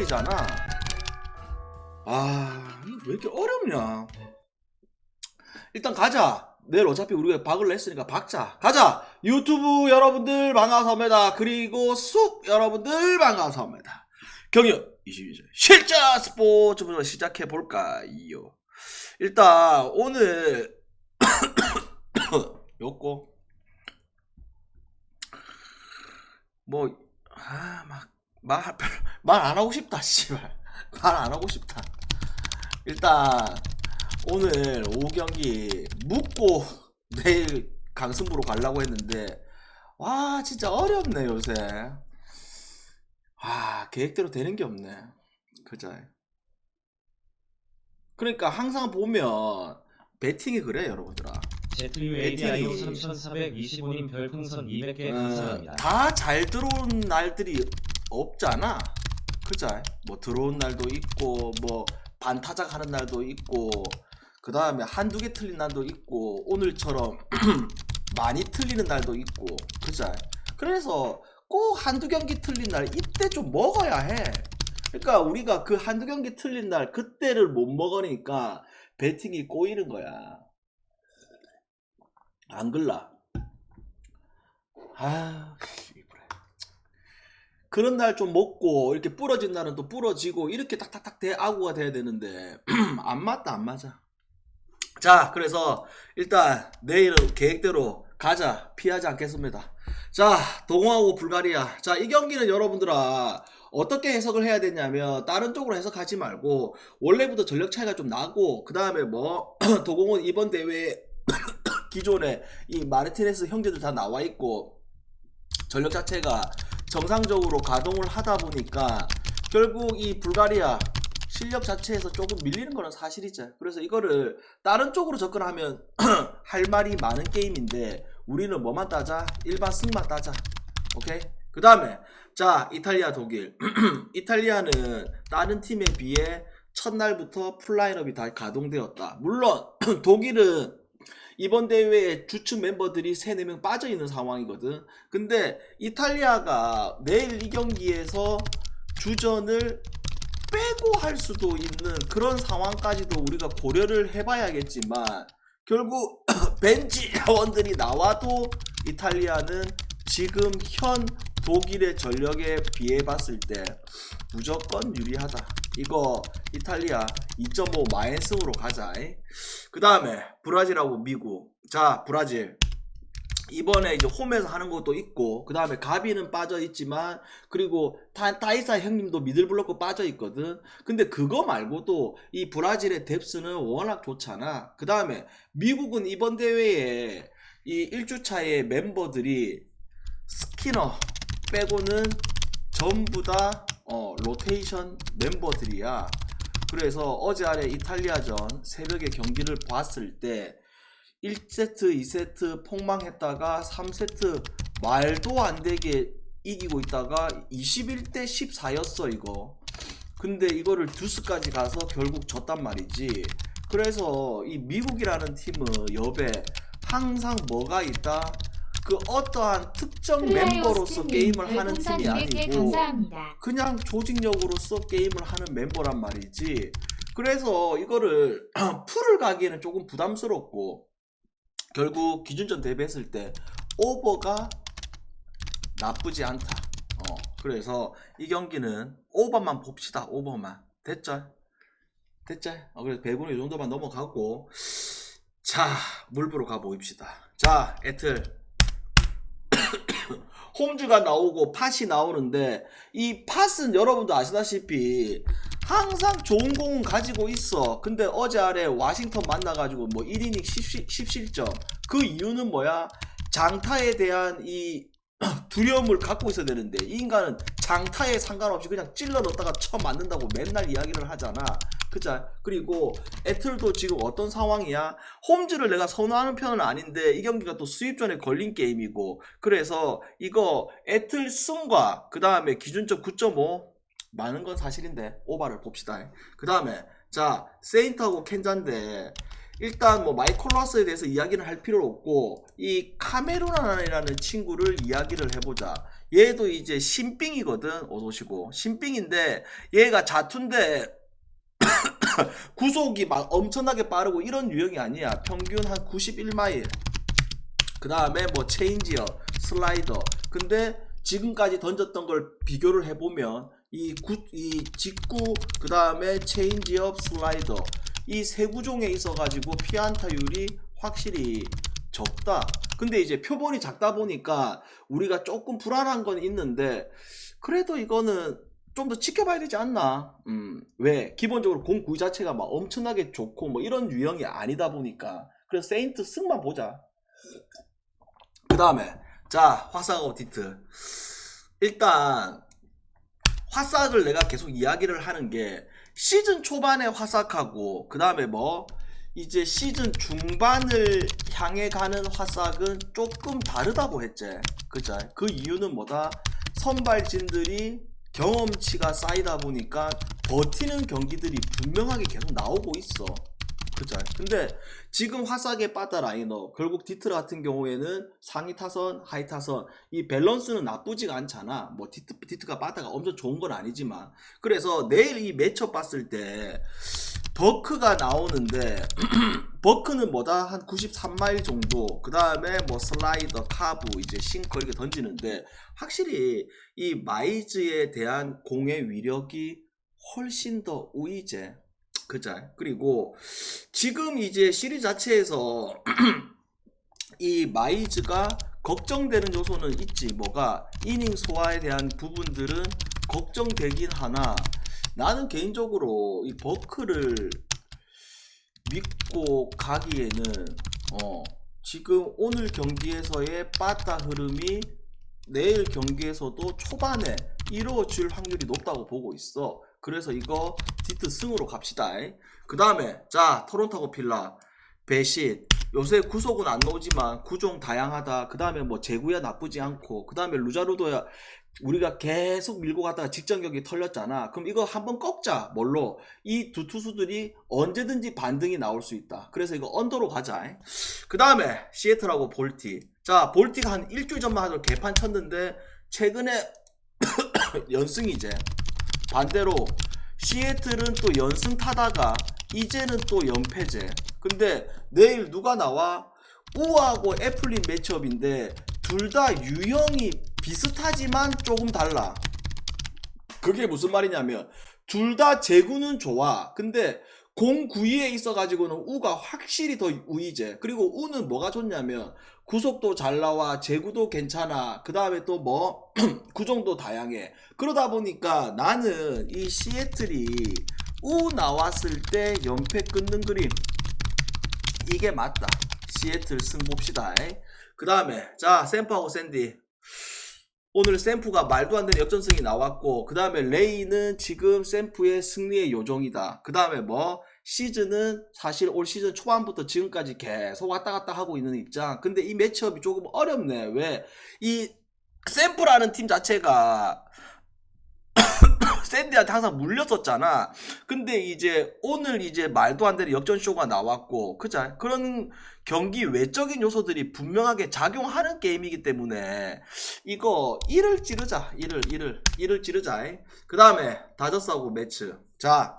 버리잖아. 아, 왜 이렇게 어렵냐. 일단 가자. 내일 어차피 우리가 박을 냈으니까 박자. 가자. 유튜브 여러분들 반갑습니다. 그리고 숲 여러분들 반갑습니다. 경연 22절 실전 스포츠부터 시작해볼까요. 일단 오늘 요거 뭐 말 안 하고 싶다. 씨발 말 안 하고 싶다. 일단 오늘 오후 경기 묻고 내일 강승부로 가려고 했는데 와 진짜 어렵네 요새. 아 계획대로 되는 게 없네. 그죠? 그러니까 항상 보면 배팅이 그래 여러분들아. ZUADIO 3425님 별풍선 200개 감사합니다. 다 잘 들어온 날들이 없잖아. 그죠? 뭐 들어온 날도 있고 뭐 반타작 하는 날도 있고 그 다음에 한두 개 틀린 날도 있고 오늘처럼 많이 틀리는 날도 있고 그죠? 그래서 꼭 한두 경기 틀린 날 이때 좀 먹어야 해. 그러니까 우리가 그 한두 경기 틀린 날 그때를 못 먹으니까 배팅이 꼬이는 거야. 안 글라. 아, 그런 날 좀 먹고 이렇게 부러진 날은 또 부러지고 이렇게 딱딱딱 대아구가 돼야 되는데 안 맞다 안 맞아. 자 그래서 일단 내일은 계획대로 가자. 피하지 않겠습니다. 자 동호하고 불가리아. 자 이 경기는 여러분들아 어떻게 해석을 해야 되냐면 다른 쪽으로 해석하지 말고 원래부터 전력 차이가 좀 나고 그 다음에 뭐 도공은 이번 대회에 기존에 이 마르티네스 형제들 다 나와 있고 전력 자체가 정상적으로 가동을 하다 보니까 결국 이 불가리아 실력 자체에서 조금 밀리는 거는 사실이죠. 그래서 이거를 다른 쪽으로 접근하면 할 말이 많은 게임인데 우리는 뭐만 따자? 일반 승만 따자. 오케이? 그 다음에 자 이탈리아 독일 이탈리아는 다른 팀에 비해 첫날부터 풀라인업이 다 가동되었다. 물론 독일은 이번 대회에 주축 멤버들이 3-4명 빠져있는 상황이거든. 근데 이탈리아가 내일 이 경기에서 주전을 빼고 할 수도 있는 그런 상황까지도 우리가 고려를 해봐야겠지만 결국 벤치 자원들이 나와도 이탈리아는 지금 현 독일의 전력에 비해 봤을 때 무조건 유리하다. 이거 이탈리아 2.5 마인승으로 가자. 그 다음에 브라질하고 미국. 자 브라질 이번에 이제 홈에서 하는 것도 있고 그 다음에 가비는 빠져 있지만 그리고 타이사 형님도 미들블로크 빠져 있거든. 근데 그거 말고도 이 브라질의 뎁스는 워낙 좋잖아. 그 다음에 미국은 이번 대회에 이 1주차의 멤버들이 스키너 빼고는 전부 다 로테이션 멤버들이야. 그래서 어제 아래 이탈리아전 새벽에 경기를 봤을 때 1세트 2세트 폭망했다가 3세트 말도 안 되게 이기고 있다가 21대 14였어 이거. 근데 이거를 듀스까지 가서 결국 졌단 말이지. 그래서 이 미국이라는 팀은 옆에 항상 뭐가 있다? 그 어떠한 특정 멤버로서 게임을 하는 팀이 아니고 그냥 조직력으로서 게임을 하는 멤버란 말이지. 그래서 이거를 풀을 가기에는 조금 부담스럽고 결국 기준점 대비했을 때 오버가 나쁘지 않다. 그래서 이 경기는 오버만 봅시다. 오버만. 됐죠? 됐죠? 그래서 배구는 이 정도만 넘어가고 자 물부로 가보입시다. 자 애틀 홈즈가 나오고 팟이 나오는데 이 팟은 여러분도 아시다시피 항상 좋은 공은 가지고 있어. 근데 어제 아래 워싱턴 만나가지고 뭐 1이닝 10실점. 그 이유는 뭐야? 장타에 대한 이 두려움을 갖고 있어야 되는데 이 인간은 장타에 상관없이 그냥 찔러 넣었다가 쳐 맞는다고 맨날 이야기를 하잖아. 그자. 그리고 애틀도 지금 어떤 상황이야? 홈즈를 내가 선호하는 편은 아닌데 이 경기가 또 수입전에 걸린 게임이고 그래서 이거 애틀 승과 그 다음에 기준점 9.5 많은 건 사실인데 오바를 봅시다. 그 다음에 자 세인트하고 캔자인데 일단 뭐 마이콜라스에 대해서 이야기는 할 필요 없고 이 카메루나라는 친구를 이야기를 해보자. 얘도 이제 신빙이거든. 어서 오시고. 신빙인데 얘가 자투인데 구속이 막 엄청나게 빠르고 이런 유형이 아니야. 평균 한 91마일. 그 다음에 뭐 체인지업, 슬라이더. 근데 지금까지 던졌던 걸 비교를 해보면 이 직구, 그 다음에 체인지업, 슬라이더 이 세 구종에 있어가지고 피안타율이 확실히 적다. 근데 이제 표본이 작다 보니까 우리가 조금 불안한 건 있는데 그래도 이거는 좀 더 지켜봐야 되지 않나? 왜? 기본적으로 공 구위 자체가 막 엄청나게 좋고 뭐 이런 유형이 아니다 보니까. 그래서 세인트 승만 보자. 그 다음에 자, 화삭 오디트. 일단 화삭을 내가 계속 이야기를 하는 게 시즌 초반에 화삭하고 그 다음에 뭐 이제 시즌 중반을 향해 가는 화삭은 조금 다르다고 했지. 그죠? 그 이유는 뭐다? 선발진들이 경험치가 쌓이다 보니까 버티는 경기들이 분명하게 계속 나오고 있어. 그죠? 근데 지금 화삭의 바다 라인업 결국 디트 같은 경우에는 상위 타선, 하위 타선 이 밸런스는 나쁘지가 않잖아. 뭐 디트가 바다가 엄청 좋은 건 아니지만 그래서 내일 이 매첩 봤을 때 버크가 나오는데 버크는 뭐다 한 93마일 정도 그 다음에 뭐 슬라이더, 카브 이제 싱커 이렇게 던지는데 확실히 이 마이즈에 대한 공의 위력이 훨씬 더 우위제. 그죠? 그리고 지금 이제 시리즈 자체에서 이 마이즈가 걱정되는 요소는 있지. 뭐가 이닝 소화에 대한 부분들은 걱정되긴 하나 나는 개인적으로 이 버크를 믿고 가기에는 지금 오늘 경기에서의 빠따 흐름이 내일 경기에서도 초반에 이루어질 확률이 높다고 보고 있어. 그래서 이거 디트 승으로 갑시다. 그 다음에 자 토론토하고 필라 배신 요새 구속은 안 나오지만 구종 다양하다. 그 다음에 뭐 제구야 나쁘지 않고 그 다음에 루자루도야 우리가 계속 밀고 가다가 직전 경기 털렸잖아. 그럼 이거 한번 꺾자. 뭘로? 이 두 투수들이 언제든지 반등이 나올 수 있다. 그래서 이거 언더로 가자. 그 다음에 시애틀하고 볼티. 자 볼티가 한 일주일 전만 하도 개판 쳤는데 최근에 연승이제. 반대로 시애틀은 또 연승 타다가 이제는 또 연패제. 근데 내일 누가 나와? 우하고 애플린 매치업인데 둘 다 유형이 비슷하지만 조금 달라. 그게 무슨 말이냐면 둘 다 제구는 좋아. 근데 공 구위에 있어가지고는 우가 확실히 더 우위제. 그리고 우는 뭐가 좋냐면 구속도 잘 나와, 제구도 괜찮아. 그 다음에 또 뭐 구종도 다양해. 그러다 보니까 나는 이 시애틀이 우 나왔을 때 연패 끊는 그림 이게 맞다. 시애틀 승 봅시다. 그 다음에 자 샘프하고 샌디. 오늘 샘프가 말도 안 되는 역전승이 나왔고 그 다음에 레이는 지금 샘프의 승리의 요정이다. 그 다음에 뭐 시즌은 사실 올 시즌 초반부터 지금까지 계속 왔다 갔다 하고 있는 입장. 근데 이 매치업이 조금 어렵네. 왜? 이 샘프라는 팀 자체가 샌디한테 항상 물렸었잖아. 근데 이제 오늘 이제 말도 안 되는 역전쇼가 나왔고 그자 그런 경기 외적인 요소들이 분명하게 작용하는 게임이기 때문에 이거 1을 찌르자. 1을 찌르자. 그 다음에 다저스하고 매치. 자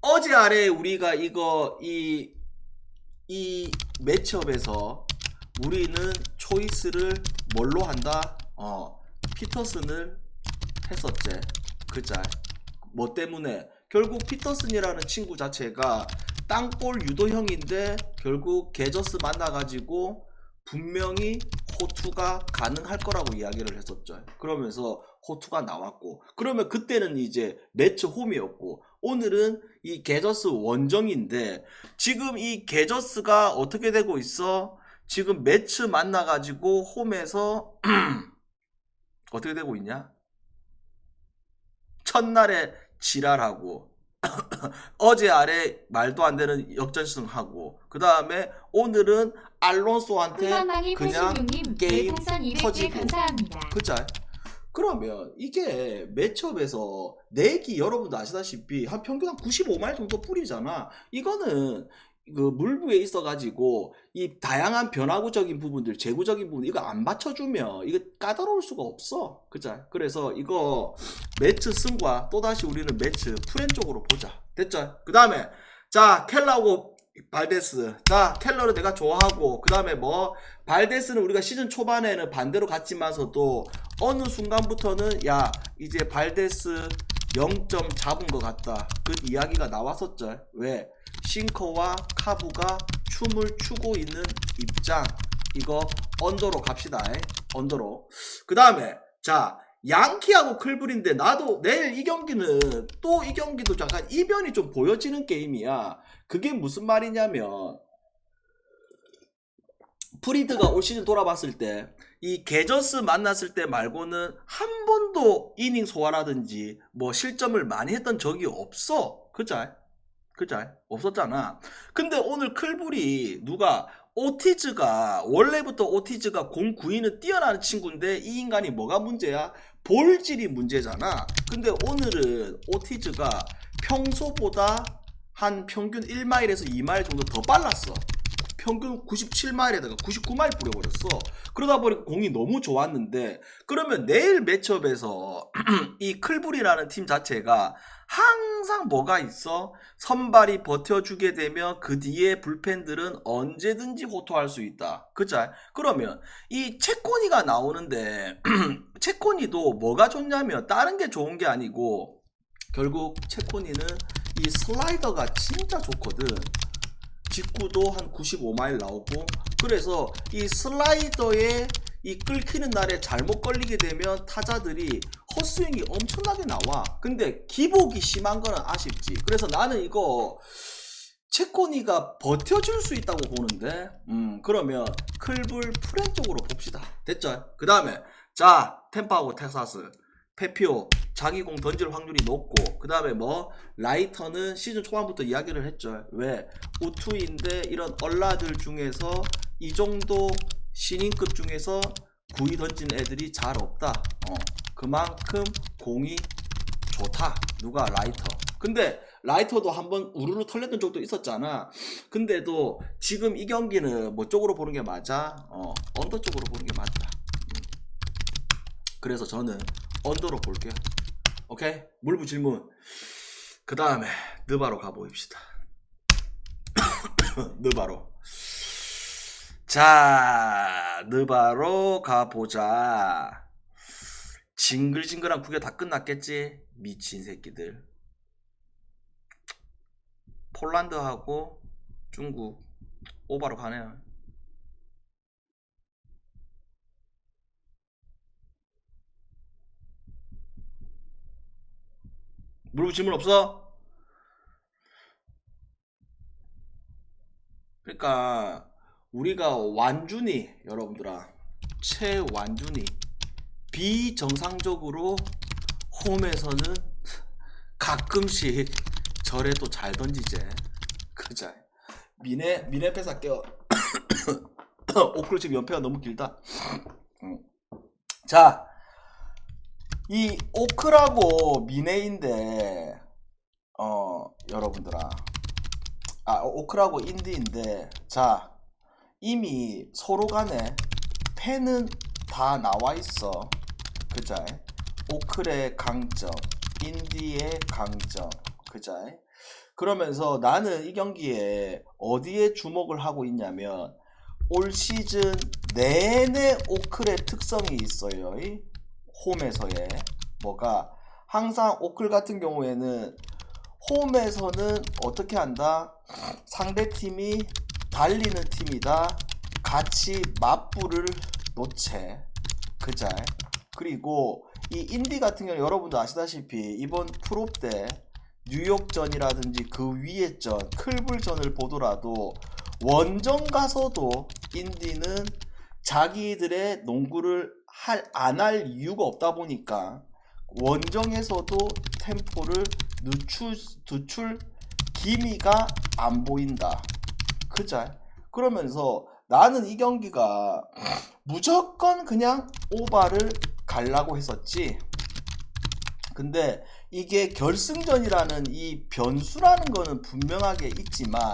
어제 아래 우리가 이거 이 매치업에서 우리는 초이스를 뭘로 한다? 피터슨을 했었지. 그자 뭐 때문에 결국 피터슨이라는 친구 자체가 땅볼 유도형인데 결국 게저스 만나가지고 분명히 호투가 가능할 거라고 이야기를 했었죠. 그러면서 호투가 나왔고 그러면 그때는 이제 매치 홈이었고 오늘은 이 게저스 원정인데 지금 이 게저스가 어떻게 되고 있어? 지금 매치 만나가지고 홈에서 어떻게 되고 있냐? 첫날에 지랄하고 어제 아래 말도 안 되는 역전승하고 그 다음에 오늘은 알론소한테 그냥 게임 터지고 그자 그러면 이게 매치업에서 내기 여러분도 아시다시피 한 평균 한 95마일 정도 뿌리잖아. 이거는 그 물부에 있어가지고 이 다양한 변화구적인 부분들, 재구적인 부분 이거 안 받쳐주면 이거 까다로울 수가 없어. 그죠? 그래서 이거 매치 승과 또다시 우리는 매치 프렌 쪽으로 보자. 됐죠? 그 다음에 자 켈러하고 발데스. 자 켈러를 내가 좋아하고 그 다음에 뭐 발데스는 우리가 시즌 초반에는 반대로 갔지만서도 어느 순간부터는 야 이제 발데스 0점 잡은 것 같다. 그 이야기가 나왔었죠. 왜? 싱커와 카부가 춤을 추고 있는 입장. 이거 언더로 갑시다. 언더로. 그 다음에 자 양키하고 클브린데 나도 내일 이 경기는 또 이 경기도 약간 이변이 좀 보여지는 게임이야. 그게 무슨 말이냐면 프리드가 올 시즌 돌아봤을 때 이 게저스 만났을 때 말고는 한 번도 이닝 소화라든지 뭐 실점을 많이 했던 적이 없어. 그자? 없었잖아. 근데 오늘 클불이 누가 오티즈가 원래부터 오티즈가 공 구위는 뛰어나는 친구인데 이 인간이 뭐가 문제야? 볼질이 문제잖아. 근데 오늘은 오티즈가 평소보다 한 평균 1마일에서 2마일 정도 더 빨랐어. 평균 97마일에다가 99마일 뿌려버렸어. 그러다 보니까 공이 너무 좋았는데 그러면 내일 매치업에서 이 클불이라는 팀 자체가 항상 뭐가 있어? 선발이 버텨주게 되면 그 뒤에 불펜들은 언제든지 호투할 수 있다. 그죠? 그러면 이 채코니가 나오는데 채코니도 뭐가 좋냐면 다른 게 좋은 게 아니고 결국 채코니는 이 슬라이더가 진짜 좋거든. 직구도 한 95마일 나오고 그래서 이 슬라이더에 이 끌키는 날에 잘못 걸리게 되면 타자들이 헛스윙이 엄청나게 나와. 근데 기복이 심한 거는 아쉽지. 그래서 나는 이거 채코니가 버텨줄 수 있다고 보는데 그러면 클불 프렌 쪽으로 봅시다. 됐죠? 그 다음에 자 템파하고 텍사스 페피오 자기 공 던질 확률이 높고 그 다음에 뭐 라이터는 시즌 초반부터 이야기를 했죠. 왜? 우투인데 이런 얼라들 중에서 이 정도 신인급 중에서 구위 던진 애들이 잘 없다. 그만큼 공이 좋다. 누가? 라이터. 근데 라이터도 한번 우르르 털렸던 적도 있었잖아. 근데도 지금 이 경기는 뭐 쪽으로 보는 게 맞아? 언더 쪽으로 보는 게 맞다. 그래서 저는 언더로 볼게요. 오케이? 물부 질문. 그 다음에 느바로 가보입시다. 느바로. 자, 느바로 가보자. 징글징글한 구경 다 끝났겠지? 미친 새끼들. 폴란드하고 중국 오바로 가네요. 물어볼 질문 없어? 그러니까 우리가 완준이 여러분들아 최완준이 비정상적으로 홈에서는 가끔씩 절에 또 잘 던지제. 그자 미네 패스할게요. 오클 지금 연패가 너무 길다. 자, 이 오크라고 미네인데 여러분들아 오크라고 인디인데 자 이미 서로 간에 팬은 다 나와 있어. 그자 오클의 강점 인디의 강점. 그자 그러면서 나는 이 경기에 어디에 주목을 하고 있냐면 올 시즌 내내 오클의 특성이 있어요. 홈에서의 뭐가 항상 오클 같은 경우에는 홈에서는 어떻게 한다? 상대팀이 달리는 팀이다. 같이 맞불을 놓채. 그자 그리고 이 인디 같은 경우 여러분도 아시다시피 이번 프로 때 뉴욕전이라든지 그 위에 전 클불전을 보더라도 원정 가서도 인디는 자기들의 농구를 안 할 이유가 없다 보니까 원정에서도 템포를 늦출 기미가 안 보인다. 그자 그러면서 나는 이 경기가 무조건 그냥 오바를 가려고 했었지. 근데 이게 결승전이라는 이 변수라는 거는 분명하게 있지만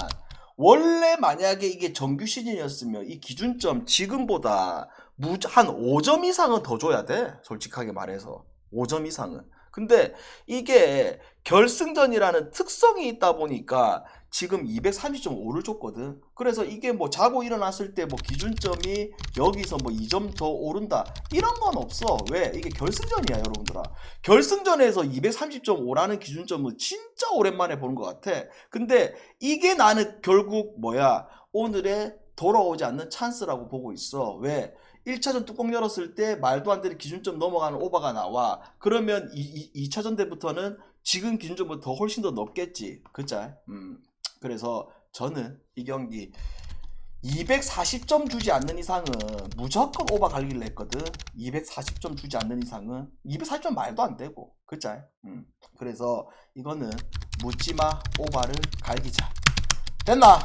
원래 만약에 이게 정규 시즌이었으면 이 기준점 지금보다 한 5점 이상은 더 줘야 돼. 솔직하게 말해서 5점 이상은. 근데 이게 결승전이라는 특성이 있다 보니까 지금 230.5를 줬거든. 그래서 이게 뭐 자고 일어났을 때 뭐 기준점이 여기서 뭐 2점 더 오른다 이런 건 없어. 왜? 이게 결승전이야 여러분들아. 결승전에서 230.5라는 기준점은 진짜 오랜만에 보는 것 같아. 근데 이게 나는 결국 뭐야, 오늘의 돌아오지 않는 찬스라고 보고 있어. 왜? 1차전 뚜껑 열었을 때 말도 안 되는 기준점 넘어가는 오버가 나와. 그러면 2차전 때부터는 지금 기준점보다 더 훨씬 더 높겠지. 그자? 그래서 저는 이 경기 240점 주지 않는 이상은 무조건 오버 갈기를 했거든. 240점 주지 않는 이상은 240점 말도 안 되고. 그자? 그래서 이거는 묻지마 오버를 갈기자. 됐나?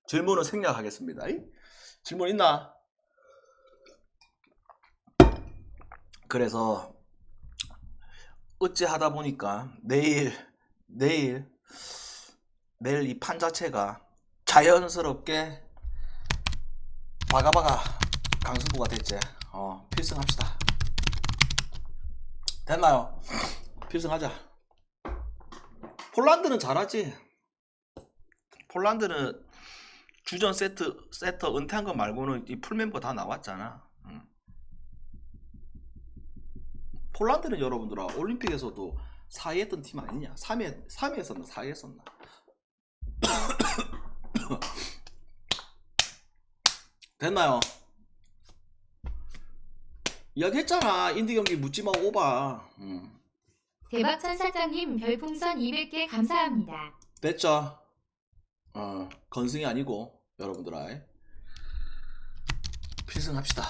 질문은 생략하겠습니다. 질문 있나? 그래서 어찌 하다 보니까 내일 이 판 자체가 자연스럽게 바가바가 강승부가 됐지. 필승합시다. 됐나요? 필승하자. 폴란드는 잘하지. 폴란드는 주전 세터 은퇴한 거 말고는 이 풀멤버 다 나왔잖아. 폴란드는 여러분들아 올림픽에서도 4위 했던 팀 아니냐? 3위 했었나? 4위 했었나? 됐나요? 이야기했잖아. 인디 경기 묻지마 오바. 대박천 사장님 별풍선 200개 감사합니다. 됐죠? 건승이 아니고 여러분들아 필승합시다.